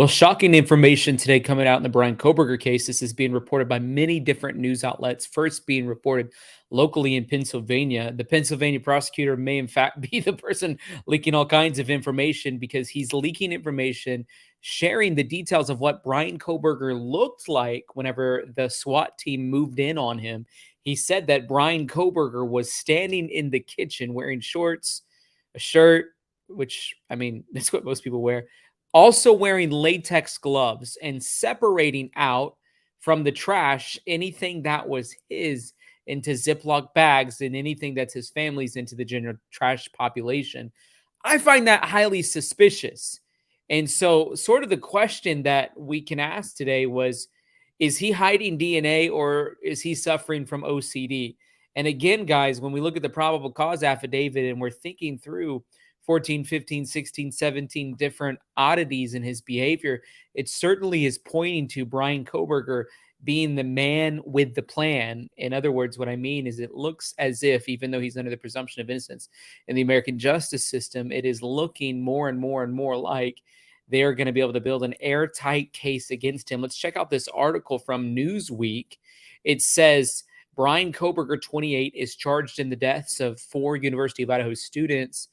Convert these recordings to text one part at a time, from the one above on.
Well, shocking information today coming out in the Bryan Kohberger case. This is being reported by many different news outlets. First, being reported locally in Pennsylvania. The Pennsylvania prosecutor may, in fact, be the person leaking all kinds of information because he's leaking information, sharing the details of what Bryan Kohberger looked like whenever the SWAT team moved in on him. He said that Bryan Kohberger was standing in the kitchen wearing shorts, a shirt, which, I mean, that's what most people wear, also wearing latex gloves and separating out from the trash anything that was his into Ziploc bags and anything that's his family's into the general trash population. I find that highly suspicious. And so, sort of the question that we can ask today was, is he hiding DNA or is he suffering from OCD? And again, guys, when we look at the probable cause affidavit and we're thinking through 14, 15, 16, 17 different oddities in his behavior, it certainly is pointing to Bryan Kohberger being the man with the plan. In other words, what I mean is it looks as if, even though he's under the presumption of innocence in the American justice system, it is looking more and more and more like they are going to be able to build an airtight case against him. Let's check out this article from Newsweek. It says Bryan Kohberger, 28, is charged in the deaths of 4 University of Idaho students.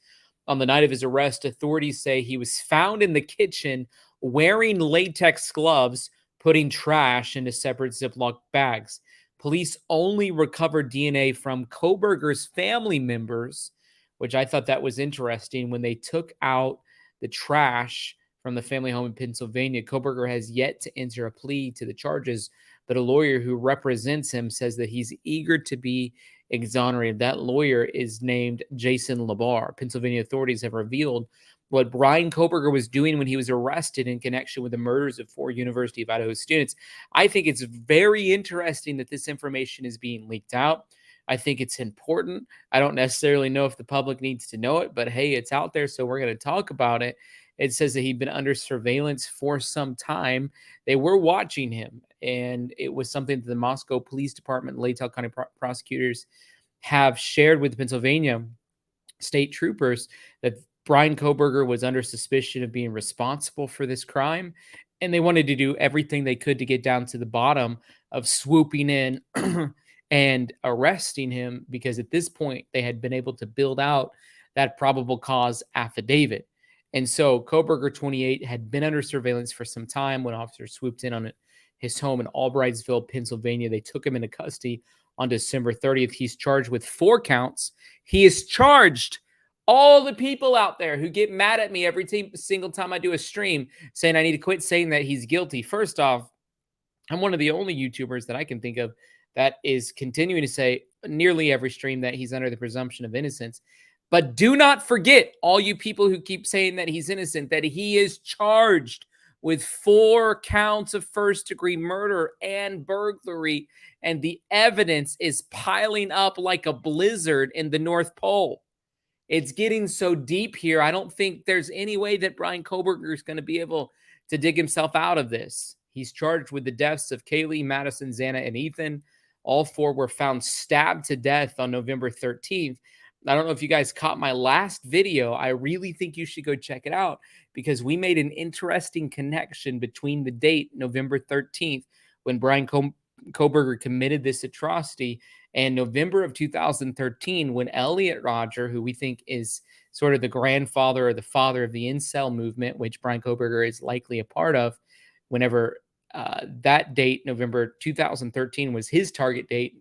On the night of his arrest, authorities say he was found in the kitchen wearing latex gloves, putting trash into separate Ziploc bags. Police only recovered DNA from Kohberger's family members, which I thought that was interesting. When they took out the trash from the family home in Pennsylvania, Kohberger has yet to enter a plea to the charges, but a lawyer who represents him says that he's eager to be exonerated. That lawyer is named Jason Labar. Pennsylvania authorities have revealed what Bryan Kohberger was doing when he was arrested in connection with the murders of 4 University of Idaho students. I think it's very interesting that this information is being leaked out. I think it's important. I don't necessarily know if the public needs to know it, but hey, it's out there, so we're going to talk about it. It says that he'd been under surveillance for some time. They were watching him, and it was something that the Moscow Police Department, Latell County prosecutors have shared with the Pennsylvania state troopers that Bryan Kohberger was under suspicion of being responsible for this crime, and they wanted to do everything they could to get down to the bottom of swooping in and arresting him, because at this point they had been able to build out that probable cause affidavit. And so Kohberger, 28, had been under surveillance for some time when officers swooped in on his home in Albrightsville, Pennsylvania. They took him into custody on December 30th. He's charged with 4 counts. He is charged. All the people out there who get mad at me every single time I do a stream saying I need to quit saying that he's guilty. First off, I'm one of the only YouTubers that I can think of that is continuing to say nearly every stream that he's under the presumption of innocence. But do not forget, all you people who keep saying that he's innocent, that he is charged with 4 counts of first-degree murder and burglary, and the evidence is piling up like a blizzard in the North Pole. It's getting so deep here, I don't think there's any way that Bryan Kohberger is going to be able to dig himself out of this. He's charged with the deaths of Kaylee, Madison, Xana, and Ethan. All 4 were found stabbed to death on November 13th. I don't know if you guys caught my last video. I really think you should go check it out, because we made an interesting connection between the date, November 13th, when Bryan Kohberger committed this atrocity, and November of 2013, when Elliot Rodger, who we think is sort of the grandfather or the father of the incel movement, which Bryan Kohberger is likely a part of, whenever that date, November 2013, was his target date,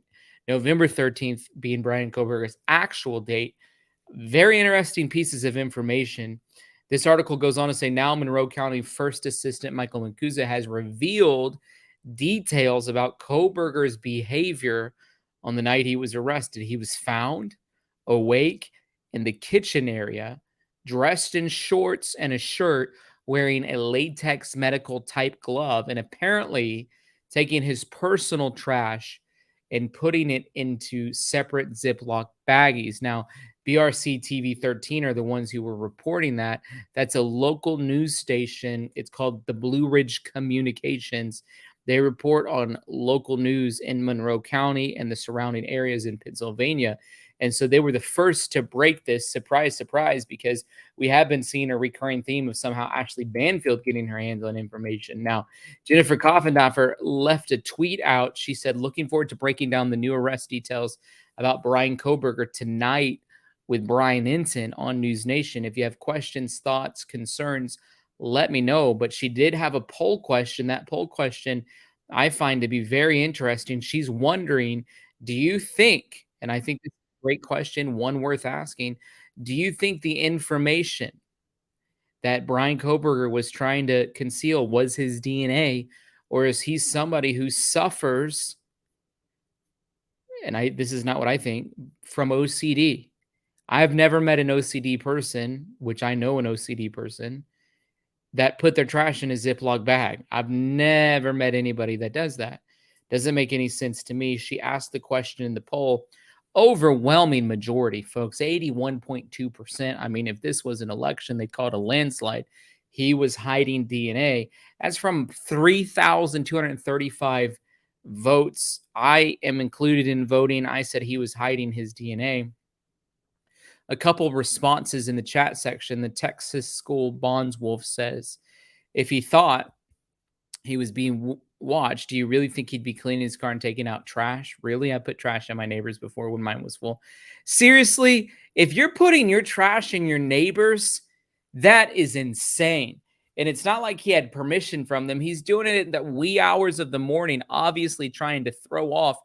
November 13th being Bryan Kohberger's actual date. Very interesting pieces of information. This article goes on to say now Monroe County First Assistant Michael Mancusa has revealed details about Kohberger's behavior on the night he was arrested. He was found awake in the kitchen area, dressed in shorts and a shirt, wearing a latex medical type glove, and apparently taking his personal trash and putting it into separate Ziploc baggies. Now, BRC TV 13 are the ones who were reporting that. That's a local news station. It's called the Blue Ridge Communications. They report on local news in Monroe County and the surrounding areas in Pennsylvania. And so they were the first to break this. Surprise, surprise, because we have been seeing a recurring theme of somehow Ashley Banfield getting her hands on information. Now, Jennifer Coffendorfer left a tweet out. She said, looking forward to breaking down the new arrest details about Bryan Kohberger tonight with Brian Ensign on News Nation. If you have questions, thoughts, concerns, let me know. But she did have a poll question. That poll question I find to be very interesting. She's wondering, do you think, and I think this is a great question, one worth asking, do you think the information that Bryan Kohberger was trying to conceal was his DNA, or is he somebody who suffers, and this is not what I think, from OCD? I've never met an OCD person, which I know an OCD person, that put their trash in a Ziploc bag. I've never met anybody that does that. Doesn't make any sense to me. She asked the question in the poll. Overwhelming majority, folks, 81.2%. I mean, if this was an election, they'd call it a landslide. He was hiding DNA. That's from 3,235 votes. I am included in voting. I said he was hiding his DNA. A couple responses in the chat section. The Texas School Bonds Wolf says, if he thought he was being watched, do you really think he'd be cleaning his car and taking out trash? Really? I put trash on my neighbors before when mine was full. Seriously, if you're putting your trash in your neighbors, that is insane. And it's not like he had permission from them. He's doing it in the wee hours of the morning, obviously trying to throw off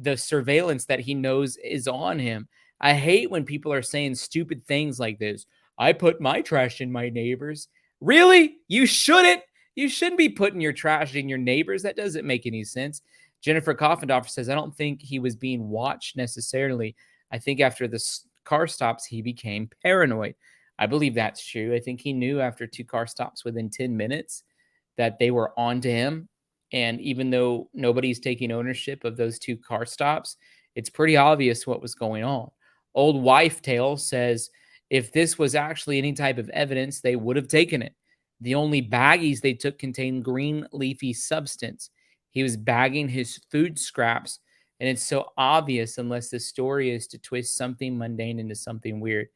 the surveillance that he knows is on him. I hate when people are saying stupid things like this. I put my trash in my neighbors. Really? You shouldn't. You shouldn't be putting your trash in your neighbors. That doesn't make any sense. Jennifer Coffendorfer says, I don't think he was being watched necessarily. I think after the car stops, he became paranoid. I believe that's true. I think he knew after 2 car stops within 10 minutes that they were on to him. And even though nobody's taking ownership of those 2 car stops, it's pretty obvious what was going on. Old Wife Tale says, if this was actually any type of evidence, they would have taken it. The only baggies they took contained green leafy substance. He was bagging his food scraps, and it's so obvious unless the story is to twist something mundane into something weird.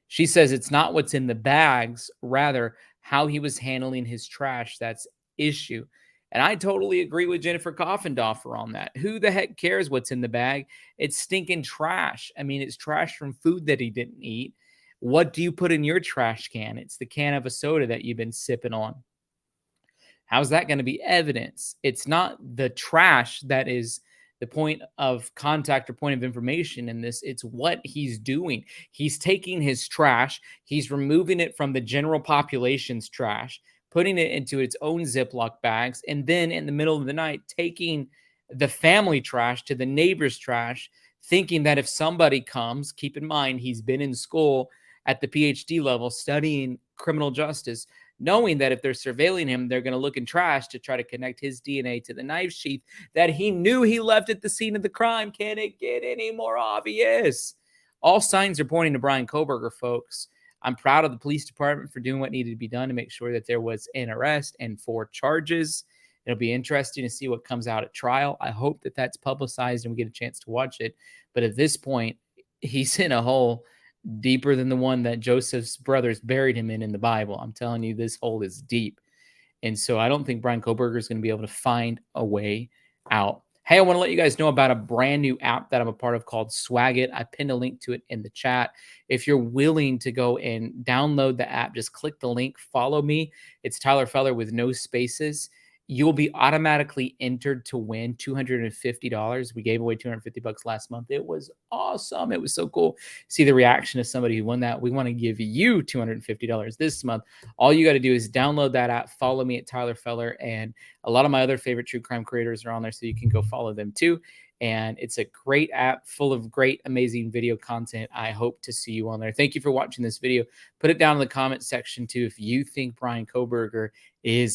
She says it's not what's in the bags, rather how he was handling his trash that's issue. And I totally agree with Jennifer Coffendorfer on that. Who the heck cares what's in the bag? It's stinking trash. I mean, it's trash from food that he didn't eat. What do you put in your trash can? It's the can of a soda that you've been sipping on. How's that going to be evidence? It's not the trash that is the point of contact or point of information in this. It's what he's doing. He's taking his trash, he's removing it from the general population's trash, putting it into its own Ziploc bags, and then in the middle of the night, taking the family trash to the neighbor's trash, thinking that if somebody comes, keep in mind, he's been in school at the PhD level studying criminal justice, knowing that if they're surveilling him, they're going to look in trash to try to connect his DNA to the knife sheath that he knew he left at the scene of the crime. Can it get any more obvious? All signs are pointing to Bryan Kohberger, folks. I'm proud of the police department for doing what needed to be done to make sure that there was an arrest and 4 charges. It'll be interesting to see what comes out at trial. I hope that that's publicized and we get a chance to watch it. But at this point, he's in a hole deeper than the one that Joseph's brothers buried him in the Bible. I'm telling you, this hole is deep. And so I don't think Bryan Kohberger is going to be able to find a way out. Hey, I want to let you guys know about a brand new app that I'm a part of called Swagit. I pinned a link to it in the chat. If you're willing to go and download the app, just click the link, follow me. It's Tyler Feller with no spaces. You'll be automatically entered to win $250. We gave away $250 last month. It was awesome. It was so cool. See the reaction of somebody who won that. We want to give you $250 this month. All you got to do is download that app, follow me at Tyler Feller, and a lot of my other favorite true crime creators are on there, so you can go follow them too. And it's a great app full of great, amazing video content. I hope to see you on there. Thank you for watching this video. Put it down in the comment section too if you think Bryan Kohberger is